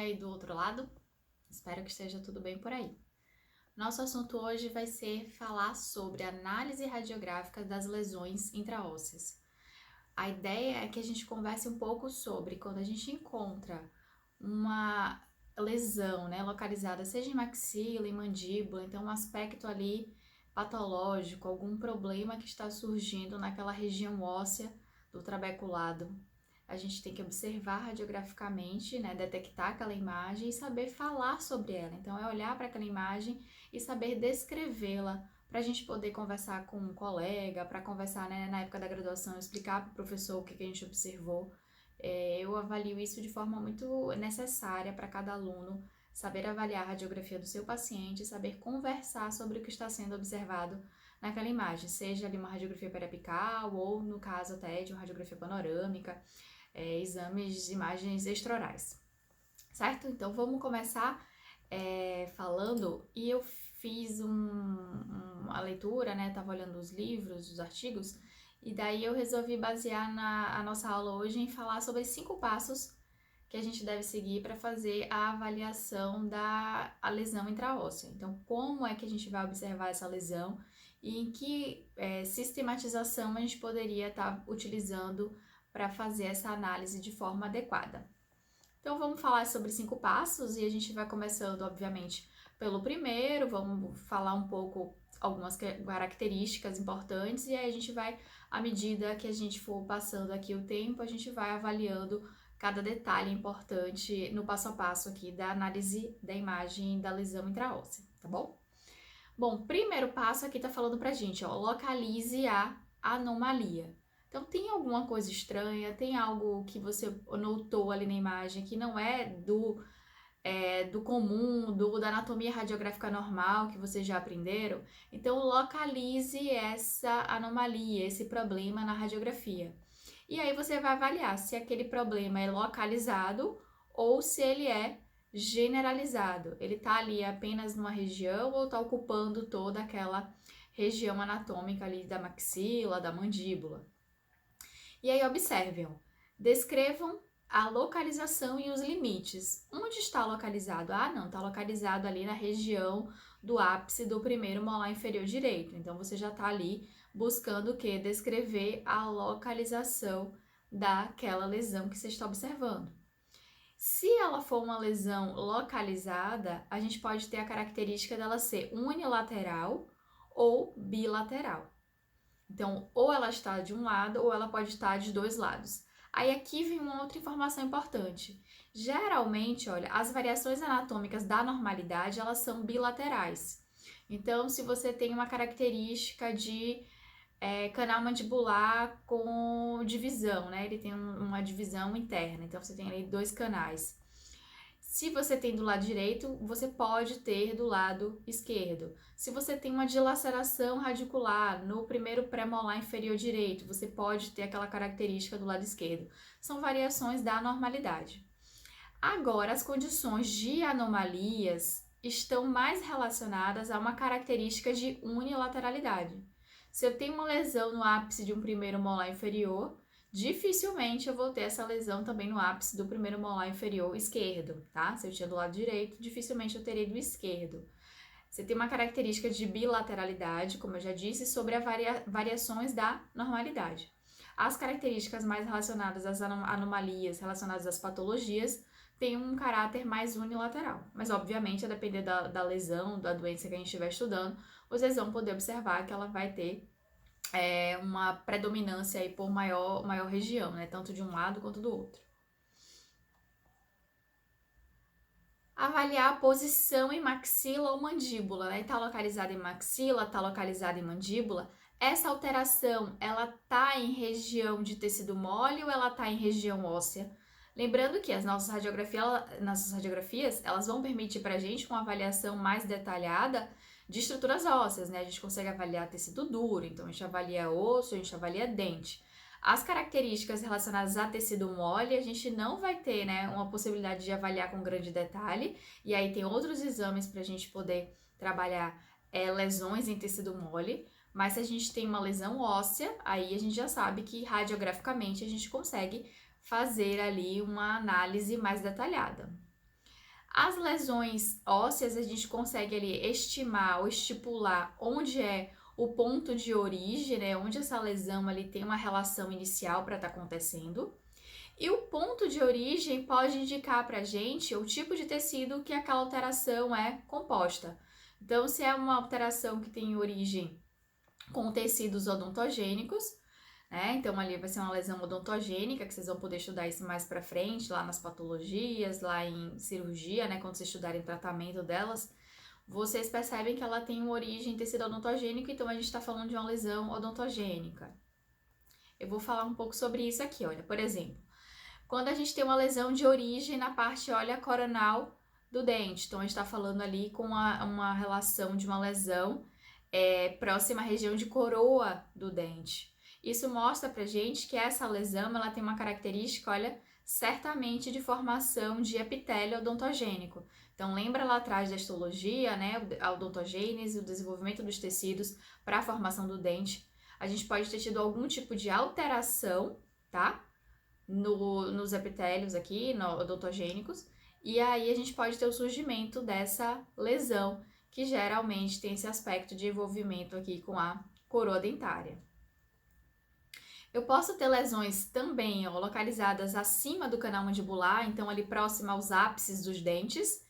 aí do outro lado? Espero que esteja tudo bem por aí. Nosso assunto hoje vai ser falar sobre análise radiográfica das lesões intraósseas. A ideia é que a gente converse um pouco sobre quando a gente encontra uma lesão, localizada, seja em maxila, em mandíbula, então um aspecto ali patológico, algum problema que está surgindo naquela região óssea do trabeculado. A gente tem que observar radiograficamente, detectar aquela imagem e saber falar sobre ela. Então, é olhar para aquela imagem e saber descrevê-la para a gente poder conversar com um colega, para conversar, na época da graduação, explicar para o professor o que a gente observou. Eu avalio isso de forma muito necessária para cada aluno, saber avaliar a radiografia do seu paciente, saber conversar sobre o que está sendo observado naquela imagem, seja ali uma radiografia periapical ou, no caso até de uma radiografia panorâmica, exames de imagens extraorais, certo? Então vamos começar falando, e eu fiz uma leitura, tava olhando os livros, os artigos, e daí eu resolvi basear a nossa aula hoje em falar sobre 5 passos que a gente deve seguir para fazer a avaliação da lesão intraóssea. Então, como é que a gente vai observar essa lesão e em que sistematização a gente poderia estar utilizando para fazer essa análise de forma adequada. Então, vamos falar sobre 5 passos e a gente vai começando, obviamente, pelo primeiro, vamos falar um pouco algumas características importantes e aí a gente vai, à medida que a gente for passando aqui o tempo, a gente vai avaliando cada detalhe importante no passo a passo aqui da análise da imagem da lesão intraóssea, tá bom? Bom, primeiro passo aqui tá falando pra gente, localize a anomalia. Então, tem alguma coisa estranha, tem algo que você notou ali na imagem que não é do comum, da anatomia radiográfica normal que vocês já aprenderam? Então, localize essa anomalia, esse problema na radiografia. E aí você vai avaliar se aquele problema é localizado ou se ele é generalizado. Ele está ali apenas numa região ou está ocupando toda aquela região anatômica ali da maxila, da mandíbula. E aí observem, descrevam a localização e os limites. Onde está localizado? Ah, não, está localizado ali na região do ápice do primeiro molar inferior direito. Então, você já está ali buscando o quê? Descrever a localização daquela lesão que você está observando. Se ela for uma lesão localizada, a gente pode ter a característica dela ser unilateral ou bilateral. Então, ou ela está de um lado ou ela pode estar de dois lados. Aí aqui vem uma outra informação importante. Geralmente, olha, as variações anatômicas da normalidade, elas são bilaterais. Então, se você tem uma característica de canal mandibular com divisão, ele tem uma divisão interna, então você tem ali 2 canais. Se você tem do lado direito, você pode ter do lado esquerdo. Se você tem uma dilaceração radicular no primeiro pré-molar inferior direito, você pode ter aquela característica do lado esquerdo. São variações da normalidade. Agora, as condições de anomalias estão mais relacionadas a uma característica de unilateralidade. Se eu tenho uma lesão no ápice de um primeiro molar inferior, dificilmente eu vou ter essa lesão também no ápice do primeiro molar inferior esquerdo, tá? Se eu tinha do lado direito, dificilmente eu terei do esquerdo. Você tem uma característica de bilateralidade, como eu já disse, sobre as variações da normalidade. As características mais relacionadas às anomalias, relacionadas às patologias, têm um caráter mais unilateral. Mas, obviamente, a depender da lesão, da doença que a gente estiver estudando, vocês vão poder observar que ela vai ter uma predominância aí por maior região, tanto de um lado quanto do outro. Avaliar a posição em maxila ou mandíbula, Está localizada em maxila, está localizada em mandíbula. Essa alteração, ela está em região de tecido mole ou ela está em região óssea? Lembrando que as nossas radiografias, elas vão permitir para a gente uma avaliação mais detalhada de estruturas ósseas, A gente consegue avaliar tecido duro, então a gente avalia osso, a gente avalia dente. As características relacionadas a tecido mole, a gente não vai ter, uma possibilidade de avaliar com grande detalhe, e aí tem outros exames para a gente poder trabalhar lesões em tecido mole, mas se a gente tem uma lesão óssea, aí a gente já sabe que radiograficamente a gente consegue fazer ali uma análise mais detalhada. As lesões ósseas, a gente consegue ali estimar ou estipular onde é o ponto de origem, né? Onde essa lesão ali tem uma relação inicial para estar acontecendo. E o ponto de origem pode indicar para a gente o tipo de tecido que aquela alteração é composta. Então, se é uma alteração que tem origem com tecidos odontogênicos, né? Então, ali vai ser uma lesão odontogênica, que vocês vão poder estudar isso mais para frente, lá nas patologias, lá em cirurgia, né? Quando vocês estudarem tratamento delas, vocês percebem que ela tem uma origem em tecido odontogênico, então a gente está falando de uma lesão odontogênica. Eu vou falar um pouco sobre isso aqui, olha. Por exemplo, quando a gente tem uma lesão de origem na parte, olha, coronal do dente. Então, a gente está falando ali com uma relação de uma lesão próxima à região de coroa do dente. Isso mostra pra gente que essa lesão, ela tem uma característica, olha, certamente de formação de epitélio odontogênico. Então, lembra lá atrás da histologia, né, a odontogênese, o desenvolvimento dos tecidos para a formação do dente. A gente pode ter tido algum tipo de alteração, tá? Nos epitélios aqui, odontogênicos, e aí a gente pode ter o surgimento dessa lesão, que geralmente tem esse aspecto de envolvimento aqui com a coroa dentária. Eu posso ter lesões também, ó, localizadas acima do canal mandibular, então ali próximo aos ápices dos dentes,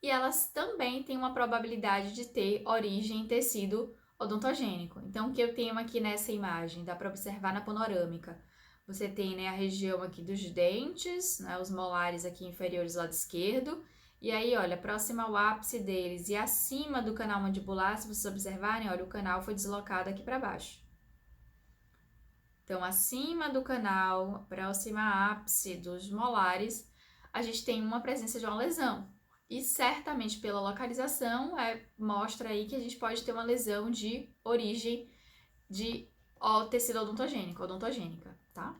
e elas também têm uma probabilidade de ter origem em tecido odontogênico. Então, o que eu tenho aqui nessa imagem, dá para observar na panorâmica. Você tem, né, a região aqui dos dentes, né, os molares aqui inferiores do lado esquerdo, e aí, olha, próximo ao ápice deles e acima do canal mandibular, se vocês observarem, olha, o canal foi deslocado aqui para baixo. Então, acima do canal, próxima ao ápice dos molares, a gente tem uma presença de uma lesão. E certamente pela localização, mostra aí que a gente pode ter uma lesão de origem de tecido odontogênica, tá?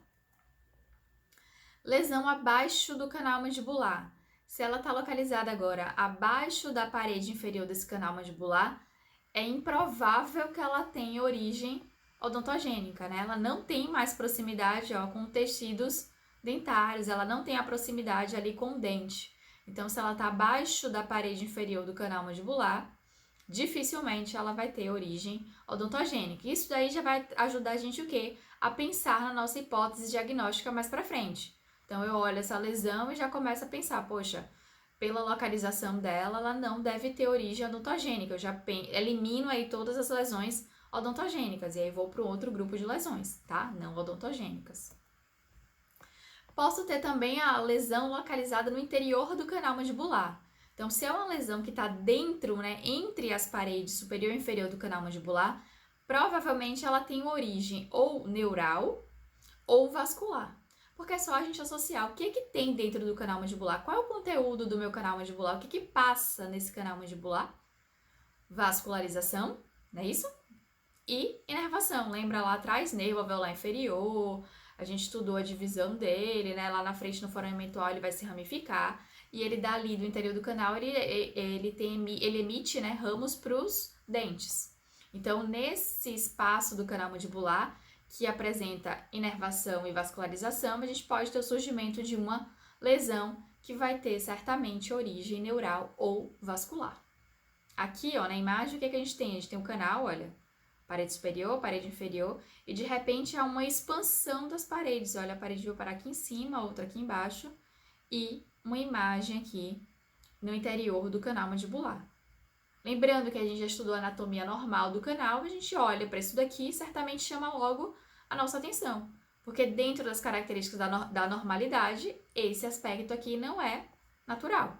Lesão abaixo do canal mandibular. Se ela está localizada agora abaixo da parede inferior desse canal mandibular, é improvável que ela tenha origem odontogênica, né? Ela não tem mais proximidade, ó, com tecidos dentários, ela não tem a proximidade ali com o dente. Então, se ela está abaixo da parede inferior do canal mandibular, dificilmente ela vai ter origem odontogênica. Isso daí já vai ajudar a gente o quê? A pensar na nossa hipótese diagnóstica mais para frente. Então, eu olho essa lesão e já começo a pensar, poxa, pela localização dela, ela não deve ter origem odontogênica. Eu já elimino aí todas as lesões odontogênicas e aí vou para o outro grupo de lesões, tá? Não odontogênicas. Posso ter também a lesão localizada no interior do canal mandibular. Então, se é uma lesão que está dentro, né, entre as paredes superior e inferior do canal mandibular, provavelmente ela tem origem ou neural ou vascular. Porque é só a gente associar o que tem dentro do canal mandibular, qual é o conteúdo do meu canal mandibular, o que passa nesse canal mandibular. Vascularização, não é isso? E inervação, lembra lá atrás, nervo alveolar inferior, a gente estudou a divisão dele, né? Lá na frente no forame mental ele vai se ramificar e ele dali do interior do canal ele emite, né, ramos para os dentes. Então, nesse espaço do canal mandibular que apresenta inervação e vascularização, a gente pode ter o surgimento de uma lesão que vai ter certamente origem neural ou vascular. Aqui, ó, na imagem, o que a gente tem? A gente tem um canal, olha, parede superior, parede inferior, e de repente há uma expansão das paredes. Olha, a parede vai parar aqui em cima, outra aqui embaixo, e uma imagem aqui no interior do canal mandibular. Lembrando que a gente já estudou a anatomia normal do canal, a gente olha para isso daqui e certamente chama logo a nossa atenção. Porque dentro das características da normalidade, esse aspecto aqui não é natural.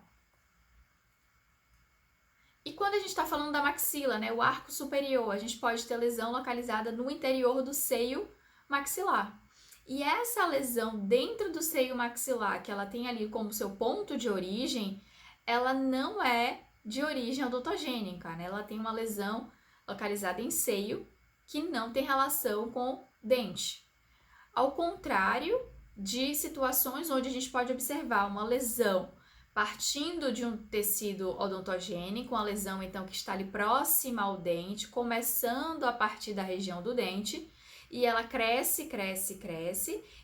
E quando a gente está falando da maxila, né, o arco superior, a gente pode ter lesão localizada no interior do seio maxilar. E essa lesão dentro do seio maxilar, que ela tem ali como seu ponto de origem, ela não é de origem odontogênica, né? Ela tem uma lesão localizada em seio que não tem relação com dente. Ao contrário de situações onde a gente pode observar uma lesão partindo de um tecido odontogênico, uma lesão então que está ali próxima ao dente, começando a partir da região do dente, e ela cresce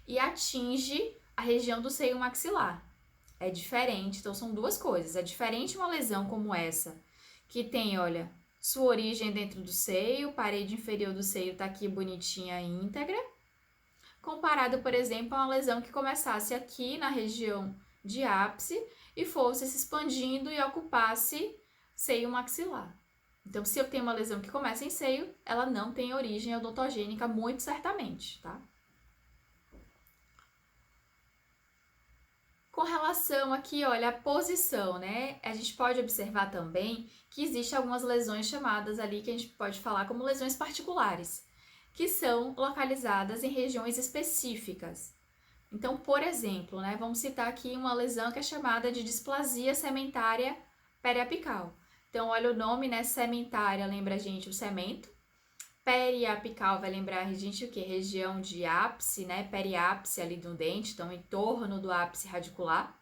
e atinge a região do seio maxilar. É diferente, então são duas coisas. É diferente uma lesão como essa, que tem, olha, sua origem dentro do seio, parede inferior do seio tá aqui bonitinha, íntegra, comparado, por exemplo, a uma lesão que começasse aqui na região de ápice e fosse se expandindo e ocupasse seio maxilar. Então, se eu tenho uma lesão que começa em seio, ela não tem origem odontogênica, muito certamente, tá? Com relação aqui, olha, a posição, né? A gente pode observar também que existem algumas lesões chamadas ali que a gente pode falar como lesões particulares, que são localizadas em regiões específicas. Então, por exemplo, né, vamos citar aqui uma lesão que é chamada de displasia sementária periapical. Então, olha o nome, né? Sementária lembra a gente o cemento. Periapical vai lembrar a gente o quê? Região de ápice, né? Periápice ali do dente, então em torno do ápice radicular.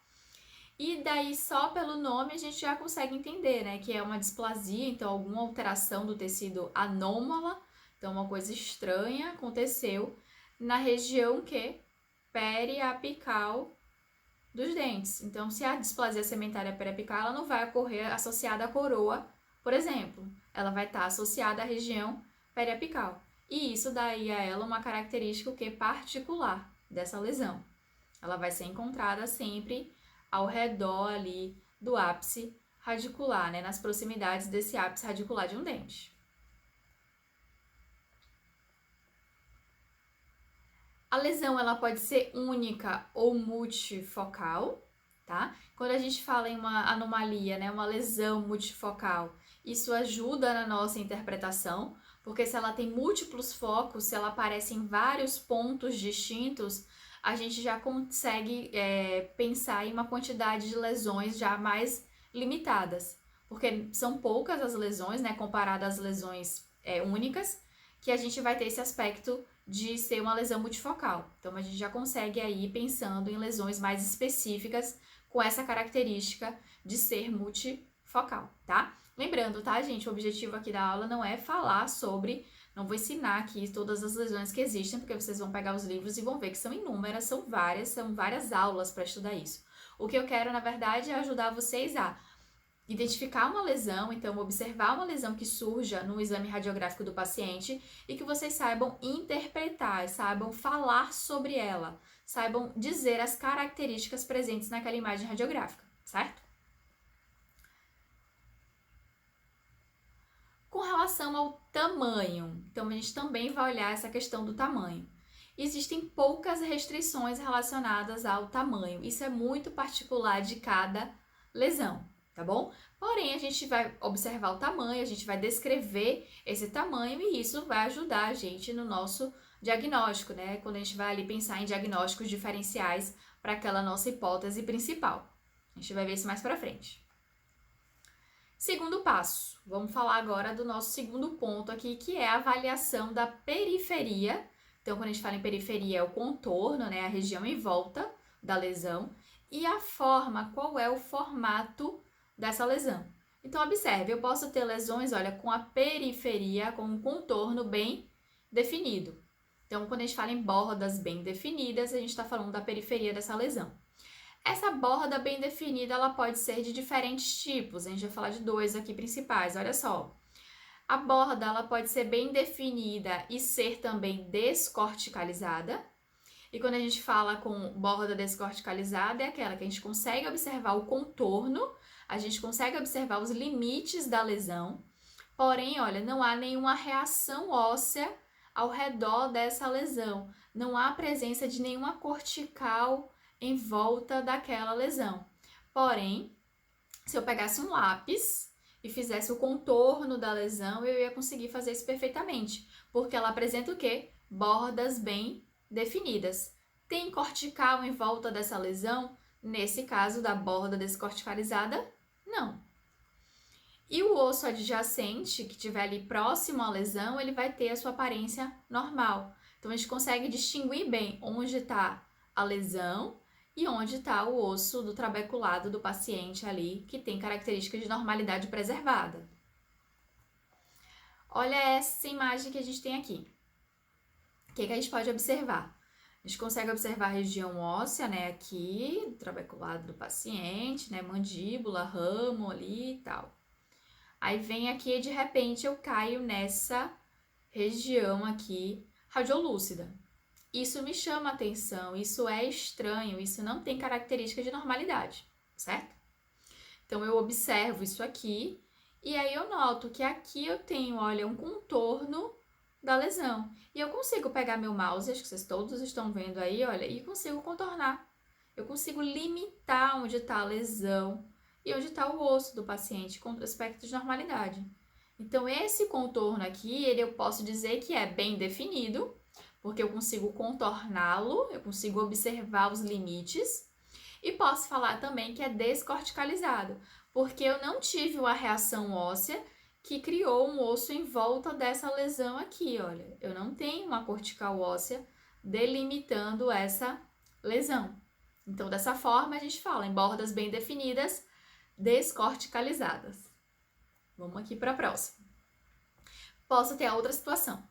E daí, só pelo nome, a gente já consegue entender, né? Que é uma displasia, então alguma alteração do tecido anômala, então uma coisa estranha aconteceu na região que? Periapical dos dentes. Então, se a displasia sementária periapical, ela não vai ocorrer associada à coroa, por exemplo. Ela vai estar associada à região periapical. E isso daí a ela uma característica o que particular dessa lesão. Ela vai ser encontrada sempre ao redor ali do ápice radicular, né, nas proximidades desse ápice radicular de um dente. A lesão ela pode ser única ou multifocal, tá? Quando a gente fala em uma anomalia, né, uma lesão multifocal, isso ajuda na nossa interpretação, porque se ela tem múltiplos focos, se ela aparece em vários pontos distintos, a gente já consegue pensar em uma quantidade de lesões já mais limitadas, porque são poucas as lesões, né, comparadas às lesões únicas, que a gente vai ter esse aspecto de ser uma lesão multifocal. Então, a gente já consegue aí pensando em lesões mais específicas com essa característica de ser multifocal, tá? Lembrando, tá, gente? O objetivo aqui da aula não é falar sobre, não vou ensinar aqui todas as lesões que existem, porque vocês vão pegar os livros e vão ver que são inúmeras, são várias aulas para estudar isso. O que eu quero, na verdade, é ajudar vocês a identificar uma lesão, então observar uma lesão que surja no exame radiográfico do paciente e que vocês saibam interpretar, saibam falar sobre ela, saibam dizer as características presentes naquela imagem radiográfica, certo? Com relação ao tamanho, então a gente também vai olhar essa questão do tamanho. Existem poucas restrições relacionadas ao tamanho, isso é muito particular de cada lesão, tá bom? Porém, a gente vai observar o tamanho, a gente vai descrever esse tamanho e isso vai ajudar a gente no nosso diagnóstico, né? Quando a gente vai ali pensar em diagnósticos diferenciais para aquela nossa hipótese principal. A gente vai ver isso mais para frente. Segundo passo, vamos falar agora do nosso segundo ponto aqui, que é a avaliação da periferia. Então, quando a gente fala em periferia, é o contorno, né, a região em volta da lesão, e a forma, qual é o formato dessa lesão. Então, observe, eu posso ter lesões, olha, com a periferia, com um contorno bem definido. Então, quando a gente fala em bordas bem definidas, a gente está falando da periferia dessa lesão. Essa borda bem definida, ela pode ser de diferentes tipos. A gente vai falar de dois aqui principais, olha só. A borda, ela pode ser bem definida e ser também descorticalizada. E quando a gente fala com borda descorticalizada, é aquela que a gente consegue observar o contorno, a gente consegue observar os limites da lesão. Porém, olha, não há nenhuma reação óssea ao redor dessa lesão. Não há presença de nenhuma cortical em volta daquela lesão. Porém, se eu pegasse um lápis e fizesse o contorno da lesão, eu ia conseguir fazer isso perfeitamente, porque ela apresenta o quê? Bordas bem definidas. Tem cortical em volta dessa lesão? Nesse caso da borda descorticalizada, não. E o osso adjacente, que estiver ali próximo à lesão, ele vai ter a sua aparência normal. Então, a gente consegue distinguir bem onde está a lesão e onde está o osso do trabeculado do paciente ali, que tem características de normalidade preservada. Olha essa imagem que a gente tem aqui. O que a gente pode observar? A gente consegue observar a região óssea, né, aqui, do trabeculado do paciente, né, mandíbula, ramo ali e tal. Aí vem aqui e de repente eu caio nessa região aqui radiolúcida. Isso me chama atenção, isso é estranho, isso não tem característica de normalidade, certo? Então eu observo isso aqui e aí eu noto que aqui eu tenho, olha, um contorno da lesão. E eu consigo pegar meu mouse, acho que vocês todos estão vendo aí, olha, e consigo contornar. Eu consigo limitar onde está a lesão e onde está o osso do paciente com aspecto de normalidade. Então, esse contorno aqui, eu posso dizer que é bem definido, porque eu consigo contorná-lo, eu consigo observar os limites, e posso falar também que é descorticalizado, porque eu não tive uma reação óssea que criou um osso em volta dessa lesão aqui, olha. Eu não tenho uma cortical óssea delimitando essa lesão. Então, dessa forma, a gente fala em bordas bem definidas, descorticalizadas. Vamos aqui para a próxima. Posso ter a outra situação,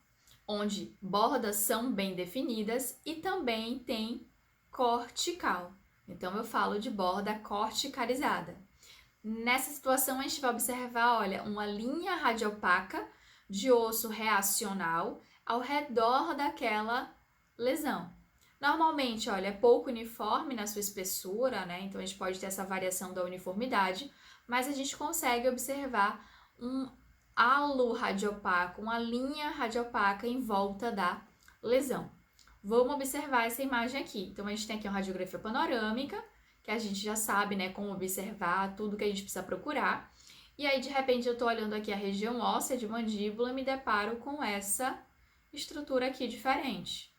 onde bordas são bem definidas e também tem cortical. Então, eu falo de borda corticalizada. Nessa situação, a gente vai observar, olha, uma linha radiopaca de osso reacional ao redor daquela lesão. Normalmente, olha, é pouco uniforme na sua espessura, né? Então, a gente pode ter essa variação da uniformidade, mas a gente consegue observar um halo radiopaco, uma linha radiopaca em volta da lesão. Vamos observar essa imagem aqui. Então, a gente tem aqui uma radiografia panorâmica, que a gente já sabe, né, como observar, tudo que a gente precisa procurar. E aí, de repente, eu tô olhando aqui a região óssea de mandíbula e me deparo com essa estrutura aqui diferente.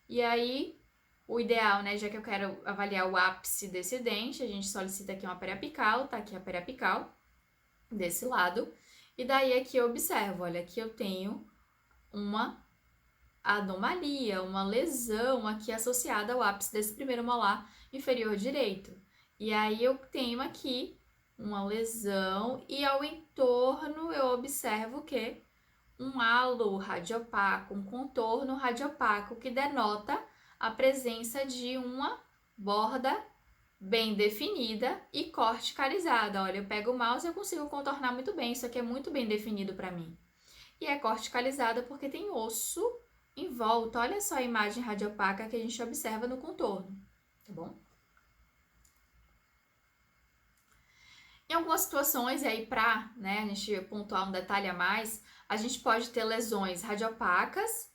E aí, o ideal, né, já que eu quero avaliar o ápice desse dente, a gente solicita aqui uma periapical, tá aqui a periapical, desse lado. E daí aqui eu observo, olha, aqui eu tenho uma anomalia, uma lesão aqui associada ao ápice desse primeiro molar inferior direito. E aí eu tenho aqui uma lesão e ao entorno eu observo que um halo radiopaco, um contorno radiopaco que denota a presença de uma borda bem definida e corticalizada. Olha, eu pego o mouse e eu consigo contornar muito bem, isso aqui é muito bem definido para mim. E é corticalizada porque tem osso em volta. Olha só a imagem radiopaca que a gente observa no contorno, tá bom? Em algumas situações, e aí para, né, a gente pontuar um detalhe a mais, a gente pode ter lesões radiopacas,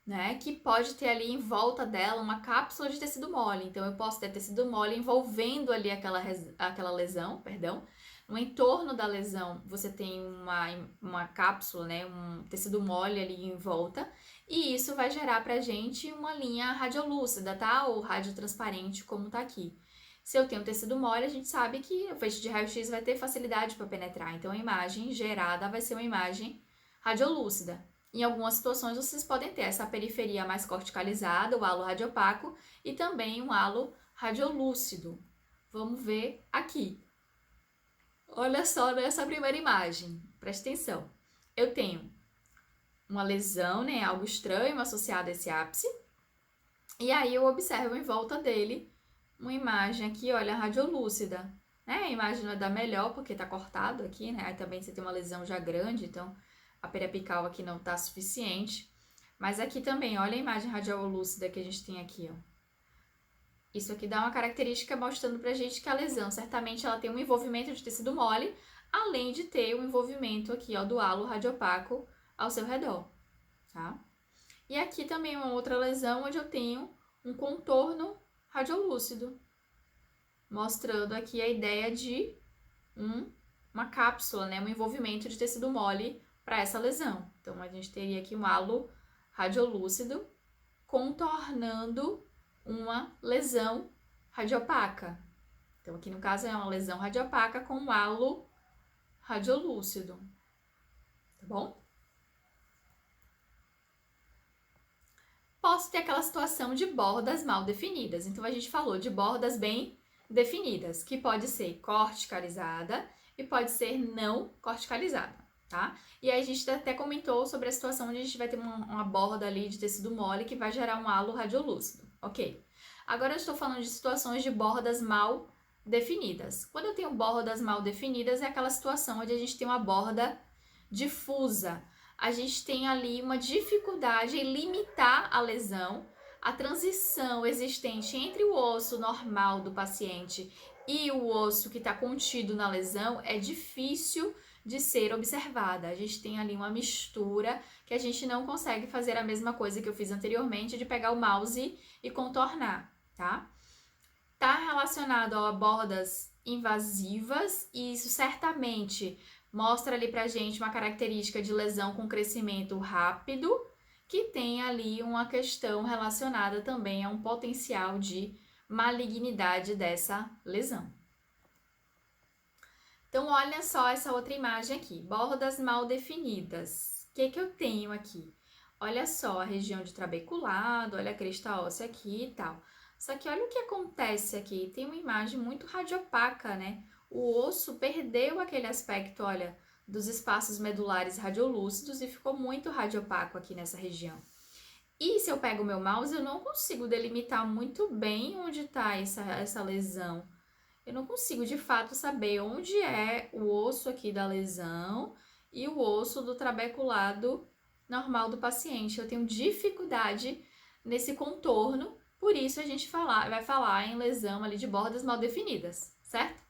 né, que pode ter ali em volta dela uma cápsula de tecido mole. Então, eu posso ter tecido mole envolvendo ali aquela lesão, perdão. No entorno da lesão, você tem uma cápsula, né, um tecido mole ali em volta, e isso vai gerar pra gente uma linha radiolúcida, tá? Ou radiotransparente, como tá aqui. Se eu tenho tecido mole, a gente sabe que o feixe de raio-x vai ter facilidade para penetrar. Então, a imagem gerada vai ser uma imagem radiolúcida. Em algumas situações, vocês podem ter essa periferia mais corticalizada, o halo radiopaco, e também um halo radiolúcido. Vamos ver aqui. Olha só nessa primeira imagem, presta atenção. Eu tenho uma lesão, né, algo estranho associado a esse ápice, e aí eu observo em volta dele uma imagem aqui, olha, radiolúcida, né? A imagem não é da melhor porque tá cortado aqui, né? Aí também você tem uma lesão já grande, então a periapical aqui não tá suficiente. Mas aqui também, olha a imagem radiolúcida que a gente tem aqui, ó. Isso aqui dá uma característica mostrando pra gente que a lesão, certamente ela tem um envolvimento de tecido mole, além de ter o envolvimento aqui, ó, do halo radiopaco ao seu redor, tá? E aqui também uma outra lesão onde eu tenho um contorno radiolúcido, mostrando aqui a ideia de uma cápsula, né, um envolvimento de tecido mole para essa lesão. Então, a gente teria aqui um halo radiolúcido contornando uma lesão radiopaca. Então, aqui no caso é uma lesão radiopaca com um halo radiolúcido, tá bom? Posso ter aquela situação de bordas mal definidas. Então, a gente falou de bordas bem definidas, que pode ser corticalizada e pode ser não corticalizada. tá? E aí a gente até comentou sobre a situação onde a gente vai ter uma borda ali de tecido mole que vai gerar um halo radiolúcido, ok? Agora eu estou falando de situações de bordas mal definidas. Quando eu tenho bordas mal definidas, é aquela situação onde a gente tem uma borda difusa. A gente tem ali uma dificuldade em limitar a lesão, a transição existente entre o osso normal do paciente e o osso que está contido na lesão é difícil de ser observada. A gente tem ali uma mistura que a gente não consegue fazer a mesma coisa que eu fiz anteriormente, de pegar o mouse e contornar, tá? Tá relacionado a bordas invasivas e isso certamente mostra ali pra gente uma característica de lesão com crescimento rápido, que tem ali uma questão relacionada também a um potencial de malignidade dessa lesão. Então, olha só essa outra imagem aqui, bordas mal definidas. O que eu tenho aqui? Olha só a região de trabeculado, olha a crista óssea aqui e tal. Só que olha o que acontece aqui, tem uma imagem muito radiopaca, né? O osso perdeu aquele aspecto, olha, dos espaços medulares radiolúcidos e ficou muito radiopaco aqui nessa região. E se eu pego o meu mouse, eu não consigo delimitar muito bem onde está essa lesão. Eu não consigo de fato saber onde é o osso aqui da lesão e o osso do trabeculado normal do paciente. Eu tenho dificuldade nesse contorno, por isso a gente vai falar em lesão ali de bordas mal definidas, certo?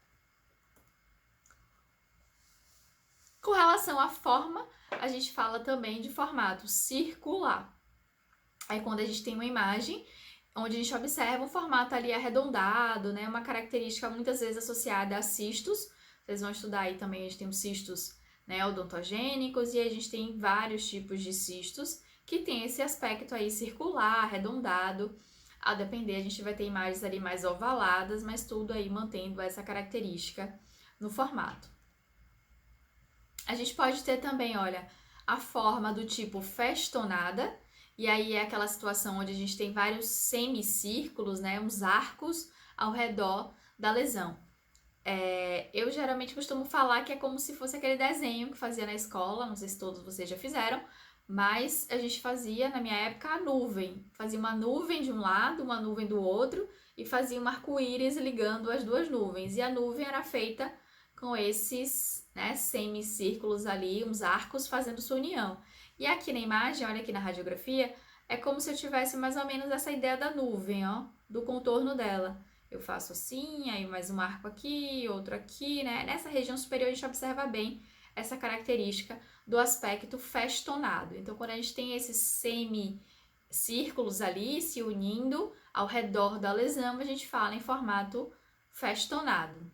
Com relação à forma, a gente fala também de formato circular. Aí quando a gente tem uma imagem onde a gente observa um formato ali arredondado, né? Uma característica muitas vezes associada a cistos. Vocês vão estudar aí também, a gente tem os cistos, né, odontogênicos e a gente tem vários tipos de cistos que tem esse aspecto aí circular, arredondado. A depender, a gente vai ter imagens ali mais ovaladas, mas tudo aí mantendo essa característica no formato. A gente pode ter também, olha, a forma do tipo festonada, e aí é aquela situação onde a gente tem vários semicírculos, né, uns arcos ao redor da lesão. Eu geralmente costumo falar que é como se fosse aquele desenho que fazia na escola, não sei se todos vocês já fizeram, mas a gente fazia, na minha época, a nuvem. Fazia uma nuvem de um lado, uma nuvem do outro, e fazia um arco-íris ligando as duas nuvens. E a nuvem era feita com esses, né, semicírculos ali, uns arcos fazendo sua união. E aqui na imagem, olha aqui na radiografia, é como se eu tivesse mais ou menos essa ideia da nuvem, ó, do contorno dela. Eu faço assim, aí mais um arco aqui, outro aqui, né? Nessa região superior a gente observa bem essa característica do aspecto festonado. Então, quando a gente tem esses semicírculos ali se unindo ao redor da lesão, a gente fala em formato festonado.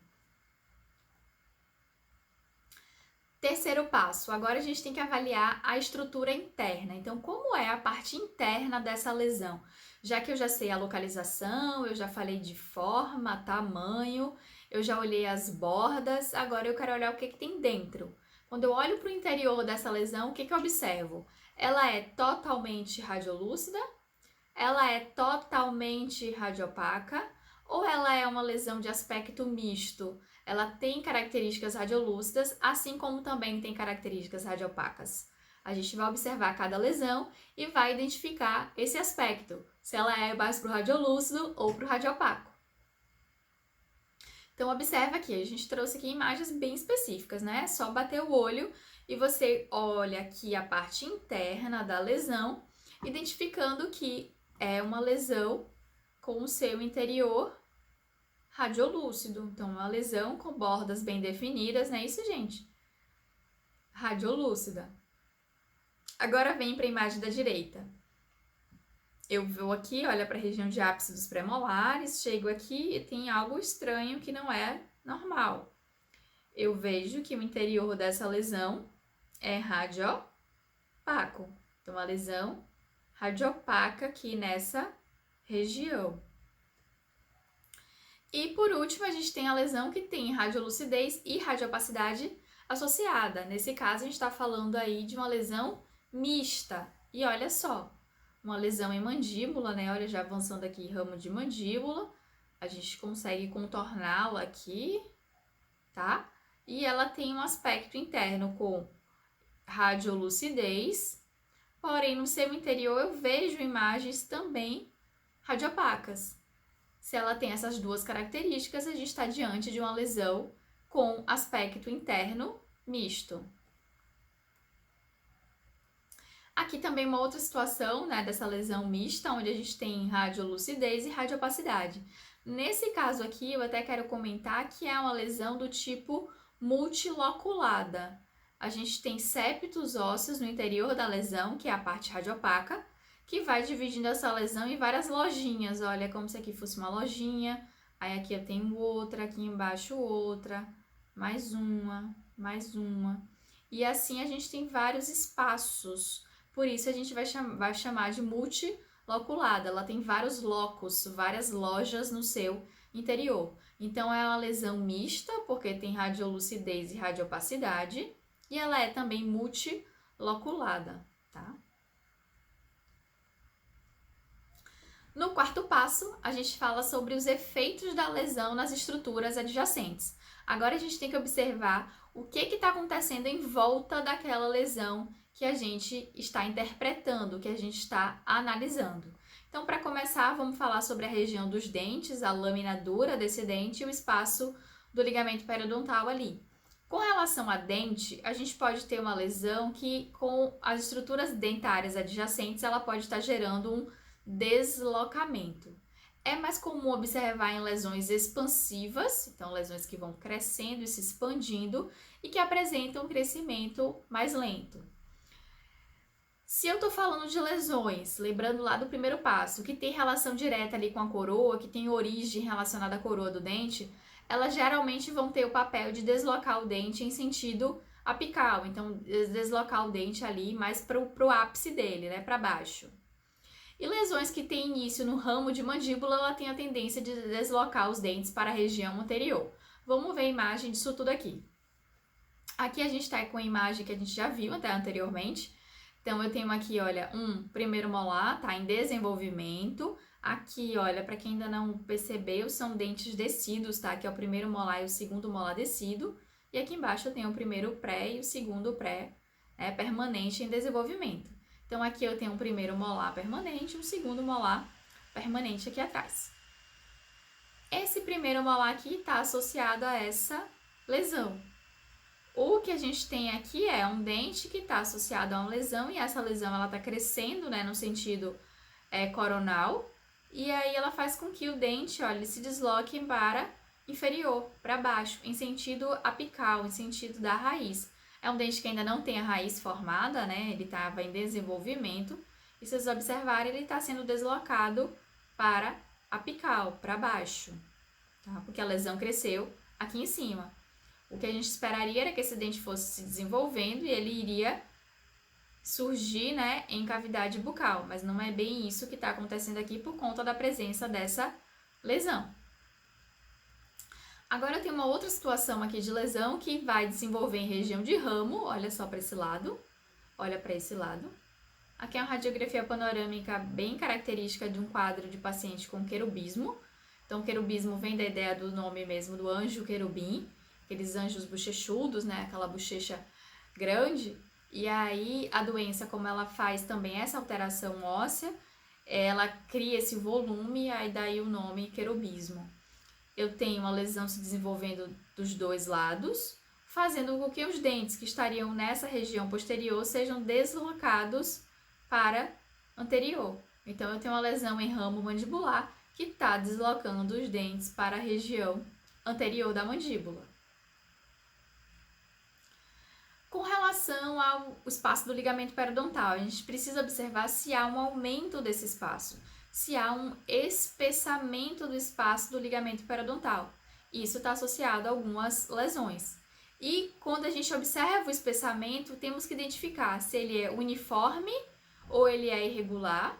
Terceiro passo, agora a gente tem que avaliar a estrutura interna. Então, como é a parte interna dessa lesão? Já que eu já sei a localização, eu já falei de forma, tamanho, eu já olhei as bordas, agora eu quero olhar o que tem dentro. Quando eu olho para o interior dessa lesão, o que eu observo? Ela é totalmente radiolúcida? Ela é totalmente radiopaca? Ou ela é uma lesão de aspecto misto? Ela tem características radiolúcidas, assim como também tem características radiopacas. A gente vai observar cada lesão e vai identificar esse aspecto, se ela é mais para o radiolúcido ou para o radiopaco. Então, observa aqui, a gente trouxe aqui imagens bem específicas, né? É só bater o olho e você olha aqui a parte interna da lesão, identificando que é uma lesão com o seu interior radiolúcido. Então, uma lesão com bordas bem definidas, não é isso, gente? Radiolúcida. Agora vem para a imagem da direita. Eu vou aqui, olha para a região de ápice dos premolares, chego aqui e tem algo estranho que não é normal. Eu vejo que o interior dessa lesão é radiopaco. Então, uma lesão radiopaca aqui nessa região. E por último, a gente tem a lesão que tem radiolucidez e radiopacidade associada. Nesse caso, a gente está falando aí de uma lesão mista. E olha só, uma lesão em mandíbula, né? Olha, já avançando aqui, ramo de mandíbula. A gente consegue contorná-la aqui, tá? E ela tem um aspecto interno com radiolucidez, porém no seu interior eu vejo imagens também radiopacas. Se ela tem essas duas características, a gente está diante de uma lesão com aspecto interno misto. Aqui também uma outra situação, né, dessa lesão mista, onde a gente tem radiolucidez e radiopacidade. Nesse caso aqui, eu até quero comentar que é uma lesão do tipo multiloculada. A gente tem septos ósseos no interior da lesão, que é a parte radiopaca, que vai dividindo essa lesão em várias lojinhas. Olha, como se aqui fosse uma lojinha, aí aqui eu tenho outra, aqui embaixo outra, mais uma, mais uma. E assim a gente tem vários espaços. Por isso a gente vai chamar de multiloculada. Ela tem vários locos, várias lojas no seu interior. Então é uma lesão mista, porque tem radiolucidez e radiopacidade, e ela é também multiloculada, tá? No quarto passo, a gente fala sobre os efeitos da lesão nas estruturas adjacentes. Agora a gente tem que observar o que está acontecendo em volta daquela lesão que a gente está interpretando, que a gente está analisando. Então, para começar, vamos falar sobre a região dos dentes, a lâmina dura desse dente e o espaço do ligamento periodontal ali. Com relação a dente, a gente pode ter uma lesão que, com as estruturas dentárias adjacentes, ela pode estar gerando um deslocamento. É mais comum observar em lesões expansivas, então lesões que vão crescendo e se expandindo e que apresentam um crescimento mais lento. Se eu tô falando de lesões, lembrando lá do primeiro passo, que tem relação direta ali com a coroa, que tem origem relacionada à coroa do dente, elas geralmente vão ter o papel de deslocar o dente em sentido apical, então deslocar o dente ali mais pro ápice dele, né, para baixo. E lesões que têm início no ramo de mandíbula, ela tem a tendência de deslocar os dentes para a região anterior. Vamos ver a imagem disso tudo aqui. Aqui a gente está com a imagem que a gente já viu até anteriormente. Então, eu tenho aqui, olha, um primeiro molar, tá em desenvolvimento. Aqui, olha, para quem ainda não percebeu, são dentes descidos, tá? Que é o primeiro molar e o segundo molar descido. E aqui embaixo eu tenho o primeiro pré e o segundo pré, né, permanente em desenvolvimento. Então, aqui eu tenho um primeiro molar permanente e um segundo molar permanente aqui atrás. Esse primeiro molar aqui está associado a essa lesão. O que a gente tem aqui é um dente que está associado a uma lesão e essa lesão ela está crescendo, né, no sentido coronal, e aí ela faz com que o dente, olha, ele se desloque para inferior, para baixo, em sentido apical, em sentido da raiz. É um dente que ainda não tem a raiz formada, né, ele estava em desenvolvimento, e se vocês observarem, ele está sendo deslocado para apical, para baixo, tá? Porque a lesão cresceu aqui em cima. O que a gente esperaria era que esse dente fosse se desenvolvendo e ele iria surgir, né, em cavidade bucal, mas não é bem isso que está acontecendo aqui por conta da presença dessa lesão. Agora eu tenho uma outra situação aqui de lesão que vai desenvolver em região de ramo, olha só para esse lado, olha para esse lado. Aqui é uma radiografia panorâmica bem característica de um quadro de paciente com querubismo. Então, querubismo vem da ideia do nome mesmo do anjo querubim, aqueles anjos bochechudos, né? Aquela bochecha grande. E aí, a doença, como ela faz também essa alteração óssea, ela cria esse volume, aí daí o nome querubismo. Eu tenho uma lesão se desenvolvendo dos dois lados, fazendo com que os dentes que estariam nessa região posterior sejam deslocados para anterior. Então, eu tenho uma lesão em ramo mandibular que está deslocando os dentes para a região anterior da mandíbula. Com relação ao espaço do ligamento periodontal, a gente precisa observar se há um aumento desse espaço, se há um espessamento do espaço do ligamento periodontal. Isso está associado a algumas lesões. E quando a gente observa o espessamento, temos que identificar se ele é uniforme ou ele é irregular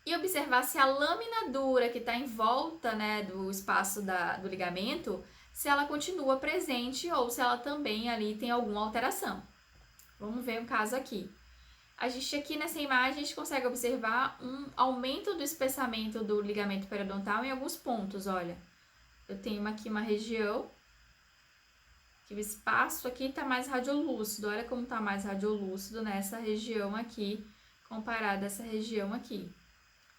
e observar se a lâmina dura que está em volta, né, do espaço do ligamento, se ela continua presente ou se ela também ali tem alguma alteração. Vamos ver um caso aqui. A gente aqui nessa imagem, a gente consegue observar um aumento do espessamento do ligamento periodontal em alguns pontos, olha. Eu tenho aqui uma região que o espaço aqui está mais radiolúcido. Olha como está mais radiolúcido nessa região aqui, comparado a essa região aqui.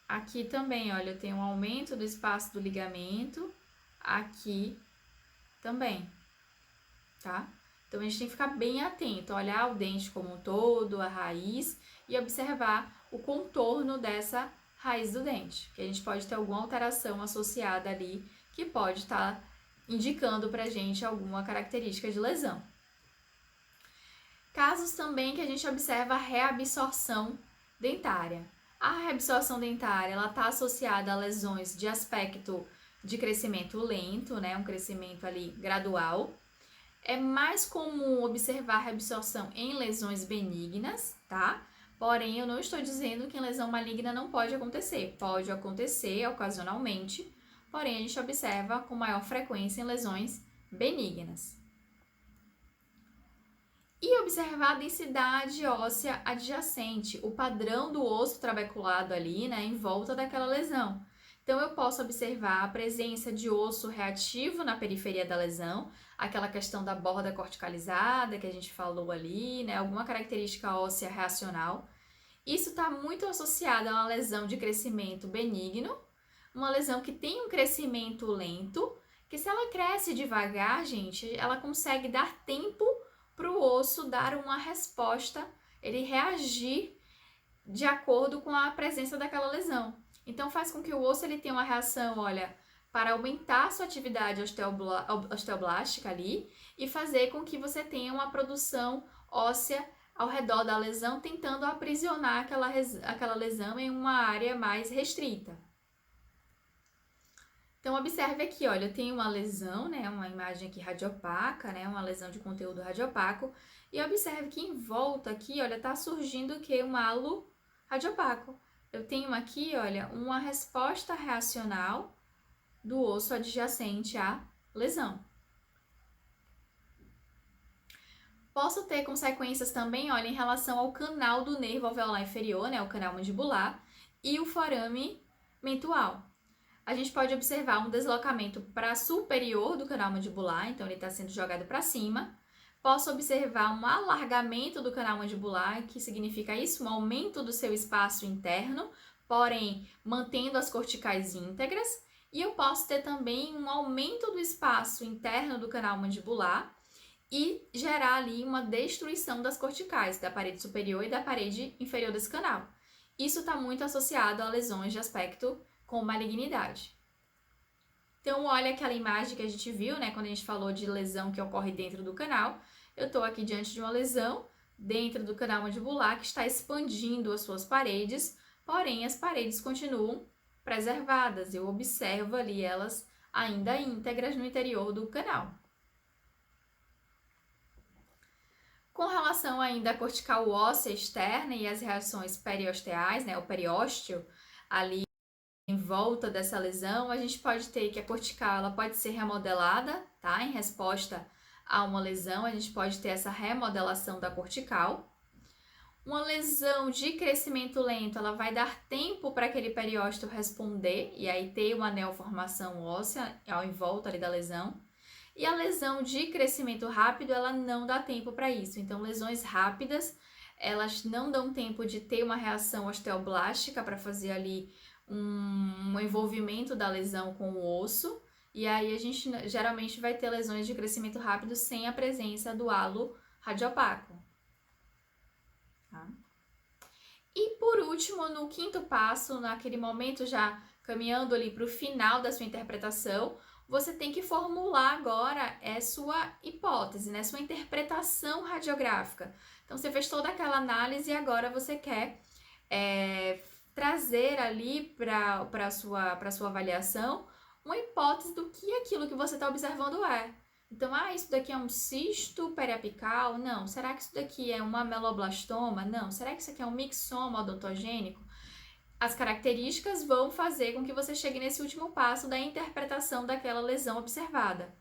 Aqui também, olha, eu tenho um aumento do espaço do ligamento, aqui também, tá? Então, a gente tem que ficar bem atento, olhar o dente como um todo, a raiz, e observar o contorno dessa raiz do dente, que a gente pode ter alguma alteração associada ali, que pode estar indicando pra gente alguma característica de lesão. Casos também que a gente observa a reabsorção dentária. A reabsorção dentária, ela está associada a lesões de aspecto de crescimento lento, né, um crescimento ali gradual. É mais comum observar reabsorção em lesões benignas, tá? Porém, eu não estou dizendo que em lesão maligna não pode acontecer. Pode acontecer ocasionalmente, porém a gente observa com maior frequência em lesões benignas. E observar a densidade óssea adjacente, o padrão do osso trabeculado ali, né, em volta daquela lesão. Então, eu posso observar a presença de osso reativo na periferia da lesão, aquela questão da borda corticalizada que a gente falou ali, né, alguma característica óssea reacional. Isso está muito associado a uma lesão de crescimento benigno, uma lesão que tem um crescimento lento, que se ela cresce devagar, gente, ela consegue dar tempo para o osso dar uma resposta, ele reagir de acordo com a presença daquela lesão. Então, faz com que o osso ele tenha uma reação, olha, para aumentar a sua atividade osteoblástica ali e fazer com que você tenha uma produção óssea ao redor da lesão, tentando aprisionar aquela lesão em uma área mais restrita. Então, observe aqui, olha, eu tenho uma lesão, né, uma imagem aqui radiopaca, né, uma lesão de conteúdo radiopaco, e observe que em volta aqui, olha, tá surgindo o quê? Um halo radiopaco. Eu tenho aqui, olha, uma resposta reacional do osso adjacente à lesão. Posso ter consequências também, olha, em relação ao canal do nervo alveolar inferior, né, o canal mandibular, e o forame mentual. A gente pode observar um deslocamento para superior do canal mandibular, então ele está sendo jogado para cima. Posso observar um alargamento do canal mandibular, que significa isso, um aumento do seu espaço interno, porém mantendo as corticais íntegras. E eu posso ter também um aumento do espaço interno do canal mandibular e gerar ali uma destruição das corticais, da parede superior e da parede inferior desse canal. Isso está muito associado a lesões de aspecto com malignidade. Então, olha aquela imagem que a gente viu, né, quando a gente falou de lesão que ocorre dentro do canal. Eu estou aqui diante de uma lesão dentro do canal mandibular que está expandindo as suas paredes, porém as paredes continuam preservadas. Eu observo ali elas ainda íntegras no interior do canal. Com relação ainda à cortical óssea externa e as reações periosteais, né, o periósteo, ali em volta dessa lesão, a gente pode ter que a cortical ela pode ser remodelada, tá? Em resposta a uma lesão, a gente pode ter essa remodelação da cortical. Uma lesão de crescimento lento, ela vai dar tempo para aquele periósteo responder e aí ter uma neoformação óssea em volta ali da lesão. E a lesão de crescimento rápido, ela não dá tempo para isso. Então, lesões rápidas, elas não dão tempo de ter uma reação osteoblástica para fazer ali um envolvimento da lesão com o osso, e aí a gente geralmente vai ter lesões de crescimento rápido sem a presença do halo radiopaco. Tá? E por último, no quinto passo, naquele momento já caminhando ali para o final da sua interpretação, você tem que formular agora sua hipótese, né? Sua interpretação radiográfica. Então, você fez toda aquela análise e agora você quer trazer ali para a sua avaliação uma hipótese do que aquilo que você está observando é. Então, isso daqui é um cisto periapical? Não. Será que isso daqui é uma ameloblastoma? Não. Será que isso aqui é um mixoma odontogênico? As características vão fazer com que você chegue nesse último passo da interpretação daquela lesão observada.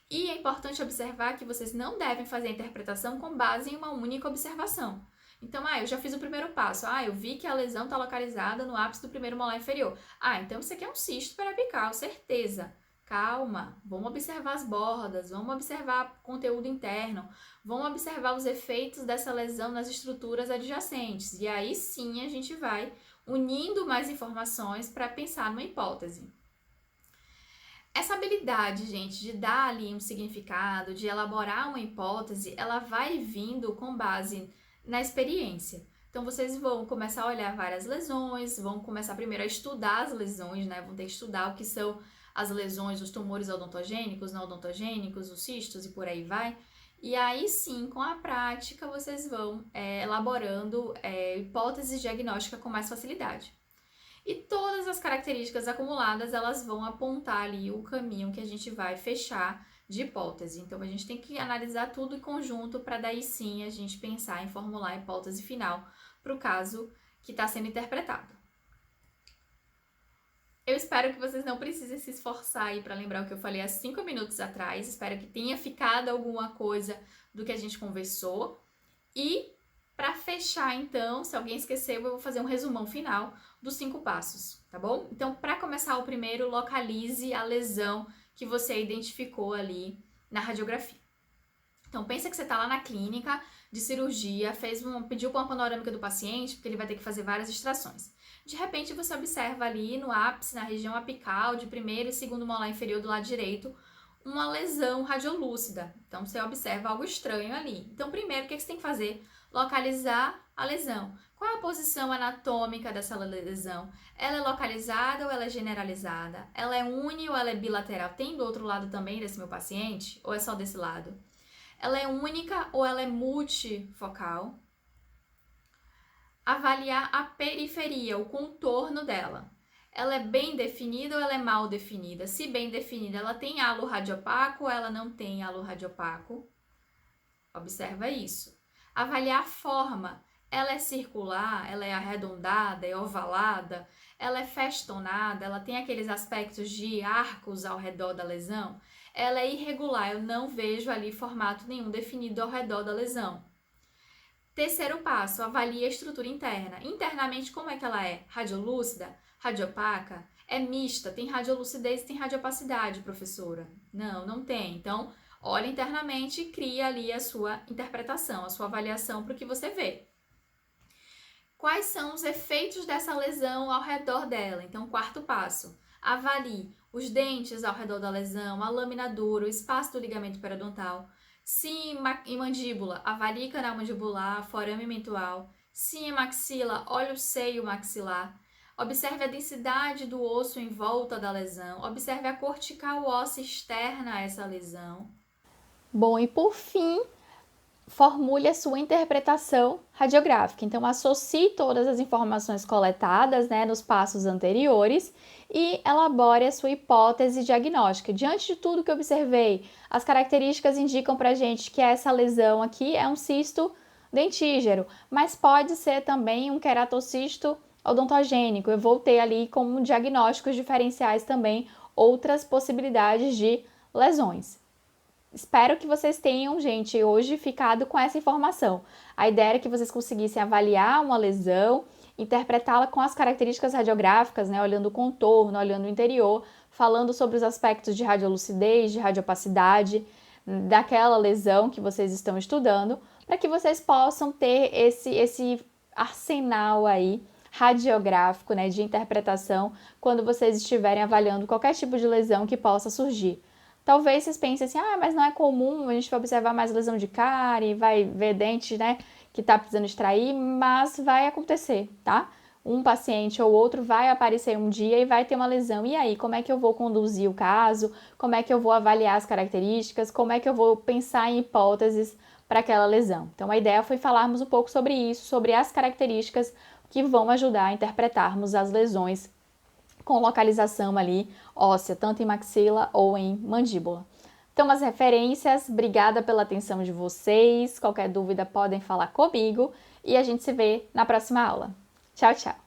E é importante observar que vocês não devem fazer a interpretação com base em uma única observação. Então, eu já fiz o primeiro passo. Eu vi que a lesão está localizada no ápice do primeiro molar inferior. Então isso aqui é um cisto periapical, certeza. Calma, vamos observar as bordas, vamos observar o conteúdo interno, vamos observar os efeitos dessa lesão nas estruturas adjacentes. E aí sim a gente vai unindo mais informações para pensar numa hipótese. Essa habilidade, gente, de dar ali um significado, de elaborar uma hipótese, ela vai vindo com base na experiência. Então, vocês vão começar a olhar várias lesões, vão começar primeiro a estudar as lesões, né? Vão ter que estudar o que são as lesões, os tumores odontogênicos, não odontogênicos, os cistos e por aí vai. E aí sim, com a prática, vocês vão elaborando hipóteses diagnósticas com mais facilidade. E todas as características acumuladas, elas vão apontar ali o caminho que a gente vai fechar de hipótese. Então, a gente tem que analisar tudo em conjunto para daí sim a gente pensar em formular a hipótese final para o caso que está sendo interpretado. Eu espero que vocês não precisem se esforçar aí para lembrar o que eu falei há 5 minutos atrás. Espero que tenha ficado alguma coisa do que a gente conversou. E para fechar, então, se alguém esqueceu, eu vou fazer um resumão final dos 5 passos, tá bom? Então, para começar o primeiro, localize a lesão que você identificou ali na radiografia. Então, pensa que você está lá na clínica de cirurgia, pediu uma panorâmica do paciente, porque ele vai ter que fazer várias extrações. De repente, você observa ali no ápice, na região apical, de primeiro e segundo molar inferior do lado direito, uma lesão radiolúcida. Então, você observa algo estranho ali. Então, primeiro, o que você tem que fazer? Localizar a lesão. Qual é a posição anatômica dessa lesão? Ela é localizada ou ela é generalizada? Ela é uni ou ela é bilateral? Tem do outro lado também desse meu paciente? Ou é só desse lado? Ela é única ou ela é multifocal? Avaliar a periferia, o contorno dela. Ela é bem definida ou ela é mal definida? Se bem definida, ela tem halo radiopaco ou ela não tem halo radiopaco? Observa isso. Avaliar a forma. Ela é circular, ela é arredondada, é ovalada, ela é festonada, ela tem aqueles aspectos de arcos ao redor da lesão. Ela é irregular, eu não vejo ali formato nenhum definido ao redor da lesão. Terceiro passo, avalie a estrutura interna. Internamente, como é que ela é? Radiolúcida? Radiopaca? É mista? Tem radiolucidez e tem radiopacidade, professora? Não, não tem. Então, olha internamente e cria ali a sua interpretação, a sua avaliação para o que você vê. Quais são os efeitos dessa lesão ao redor dela? Então, quarto passo, avalie os dentes ao redor da lesão, a lâmina dura, o espaço do ligamento periodontal. Se em mandíbula, avalie canal mandibular, forame mentual. Se em maxila, olhe o seio maxilar. Observe a densidade do osso em volta da lesão. Observe a cortical óssea externa a essa lesão. Bom, e por fim, formule a sua interpretação radiográfica. Então, associe todas as informações coletadas, nos passos anteriores e elabore a sua hipótese diagnóstica. Diante de tudo que eu observei, as características indicam para a gente que essa lesão aqui é um cisto dentígero, mas pode ser também um queratocisto odontogênico. Eu vou ter ali como diagnósticos diferenciais também outras possibilidades de lesões. Espero que vocês tenham, gente, hoje ficado com essa informação. A ideia era que vocês conseguissem avaliar uma lesão, interpretá-la com as características radiográficas, olhando o contorno, olhando o interior, falando sobre os aspectos de radiolucidez, de radiopacidade, daquela lesão que vocês estão estudando, para que vocês possam ter esse arsenal aí radiográfico, de interpretação, quando vocês estiverem avaliando qualquer tipo de lesão que possa surgir. Talvez vocês pensem assim, mas não é comum, a gente vai observar mais lesão de cárie, vai ver dente, que tá precisando extrair, mas vai acontecer, tá? Um paciente ou outro vai aparecer um dia e vai ter uma lesão. E aí, como é que eu vou conduzir o caso? Como é que eu vou avaliar as características? Como é que eu vou pensar em hipóteses para aquela lesão? Então, a ideia foi falarmos um pouco sobre isso, sobre as características que vão ajudar a interpretarmos as lesões com localização ali óssea, tanto em maxila ou em mandíbula. Então, as referências, obrigada pela atenção de vocês. Qualquer dúvida podem falar comigo e a gente se vê na próxima aula. Tchau, tchau!